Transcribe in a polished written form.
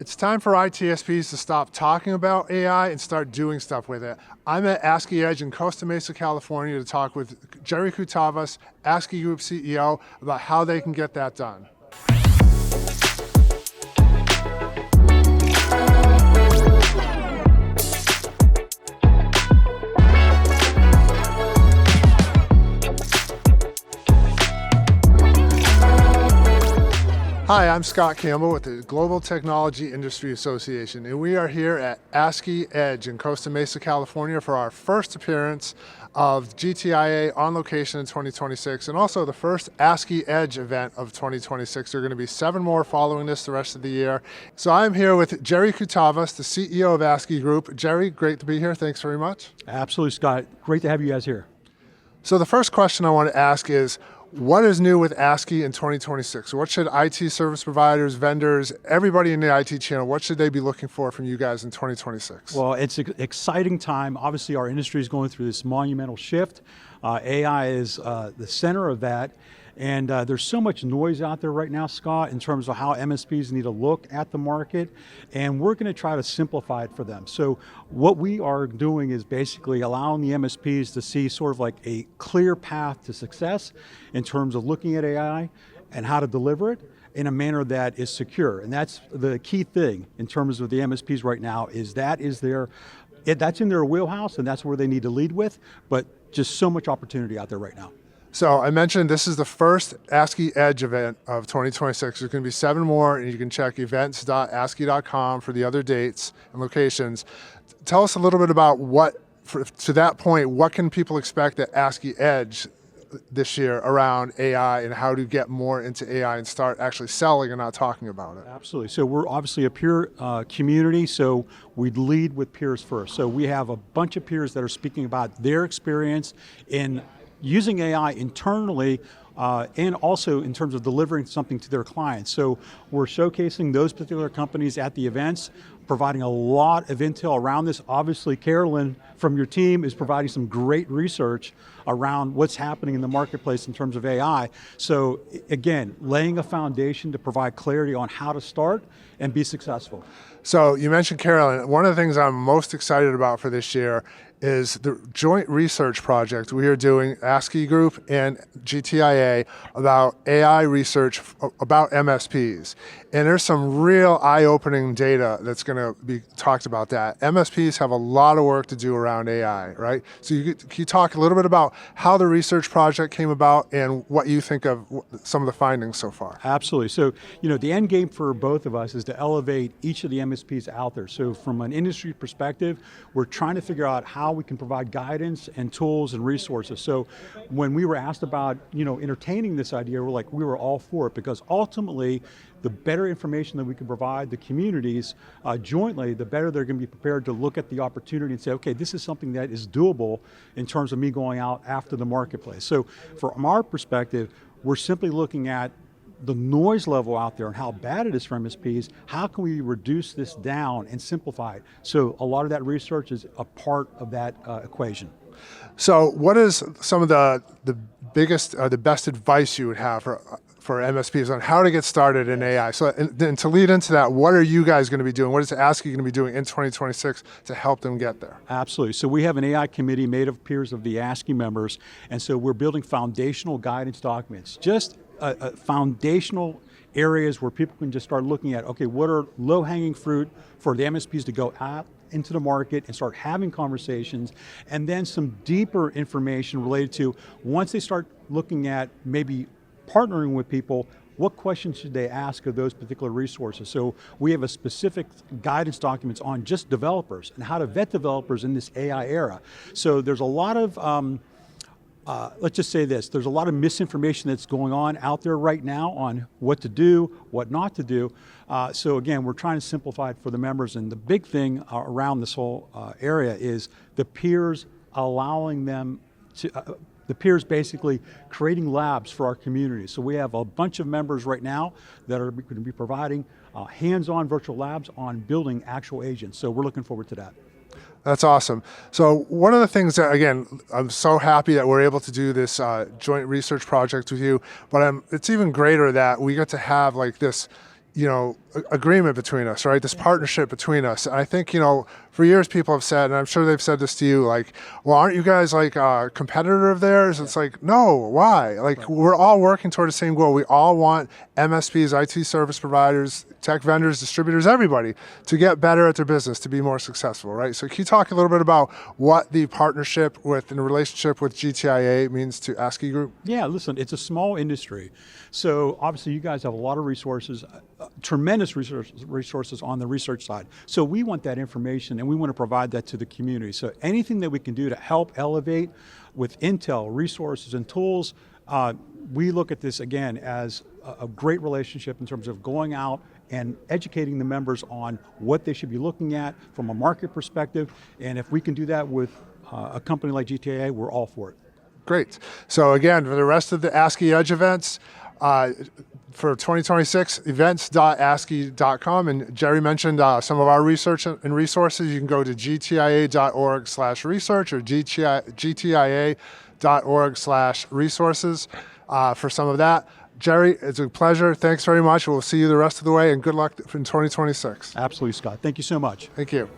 It's time for ITSPs to stop talking about AI and start doing stuff with it. I'm at ASCII Edge in Costa Mesa, California to talk with Jerry Koutavas, ASCII Group CEO, about how they can get that done. Hi, I'm Scott Campbell with the Global Technology Industry Association, and we are here at ASCII Edge in Costa Mesa, California for our first appearance of GTIA on location in 2026, and also the first ASCII Edge event of 2026. There are going to be 7 more following this the rest of the year. So I'm here with Jerry Koutavas, the CEO of ASCII Group. Jerry, great to be here. Thanks very much. Absolutely, Scott. Great to have you guys here. So the first question I want to ask is, what is new with ASCII in 2026? What should IT service providers, vendors, everybody in the IT channel, what should they be looking for from you guys in 2026? Well, it's an exciting time. Obviously, our industry is going through this monumental shift. AI is the center of that. And there's so much noise out there right now, Scott, in terms of how MSPs need to look at the market, and we're going to try to simplify it for them. So what we are doing is basically allowing the MSPs to see sort of like a clear path to success in terms of looking at AI and how to deliver it in a manner that is secure. And that's the key thing in terms of the MSPs right now, is that's in their wheelhouse, and that's where they need to lead with, but just so much opportunity out there right now. So I mentioned this is the first ASCII Edge event of 2026. There's going to be 7 more, and you can check events.ascii.com for the other dates and locations. Tell us a little bit about to that point, what can people expect at ASCII Edge this year around AI and how to get more into AI and start actually selling and not talking about it? Absolutely. So we're obviously a peer community, so we lead with peers first. So we have a bunch of peers that are speaking about their experience in using AI internally and also in terms of delivering something to their clients. So we're showcasing those particular companies at the events, providing a lot of intel around this. Obviously, Carolyn from your team is providing some great research around what's happening in the marketplace in terms of AI. So again, laying a foundation to provide clarity on how to start and be successful. So you mentioned Carolyn. One of the things I'm most excited about for this year is the joint research project we are doing, ASCII Group and GTIA, about AI research about MSPs. And there's some real eye-opening data that's going to be talked about that. MSPs have a lot of work to do around AI, right? So can you talk a little bit about how the research project came about and what you think of some of the findings so far? Absolutely. So, the end game for both of us is to elevate each of the MSPs out there. So from an industry perspective, we're trying to figure out how we can provide guidance and tools and resources. So when we were asked about, entertaining this idea, we were all for it, because ultimately, the better information that we can provide the communities jointly, the better they're going to be prepared to look at the opportunity and say, okay, this is something that is doable in terms of me going out after the marketplace. So from our perspective, we're simply looking at the noise level out there and how bad it is for MSPs. How can we reduce this down and simplify it? So a lot of that research is a part of that equation. So what is some of the biggest or the best advice you would have for MSPs on how to get started in AI? So and to lead into that, what are you guys going to be doing? What is ASCII going to be doing in 2026 to help them get there? Absolutely. So we have an AI committee made of peers of the ASCII members, and so we're building foundational guidance documents, just foundational areas where people can just start looking at, okay, what are low-hanging fruit for the MSPs to go out into the market and start having conversations, and then some deeper information related to, once they start looking at maybe partnering with people, what questions should they ask of those particular resources? So we have a specific guidance documents on just developers and how to vet developers in this AI era. So there's a lot of let's just say this, there's a lot of misinformation that's going on out there right now on what to do, what not to do. So again, we're trying to simplify it for the members, and the big thing around this whole area is the peers allowing them to, the peers basically creating labs for our community. So we have a bunch of members right now that are going to be providing hands-on virtual labs on building actual agents. So we're looking forward to that. That's awesome. So one of the things that, again, I'm so happy that we're able to do this joint research project with you, but it's even greater that we get to have like this agreement between us, right? This partnership between us. And I think, for years people have said, and I'm sure they've said this to you, like, well, aren't you guys like a competitor of theirs? It's like, no, why? Like, we're all working toward the same goal. We all want MSPs, IT service providers, tech vendors, distributors, everybody to get better at their business, to be more successful, right? So can you talk a little bit about what the partnership with and the relationship with GTIA means to ASCII Group? Yeah, listen, it's a small industry. So obviously you guys have a lot of resources, tremendous resources on the research side. So we want that information and we want to provide that to the community. So anything that we can do to help elevate with intel, resources, and tools, we look at this again as a great relationship in terms of going out and educating the members on what they should be looking at from a market perspective. And if we can do that with a company like GTIA, we're all for it. Great. So again, for the rest of the ASCII Edge events, for 2026, events.ascii.com. And Jerry mentioned some of our research and resources. You can go to gtia.org/research or gtia.org/resources for some of that. Jerry, it's a pleasure. Thanks very much. We'll see you the rest of the way, and good luck in 2026. Absolutely, Scott. Thank you so much. Thank you.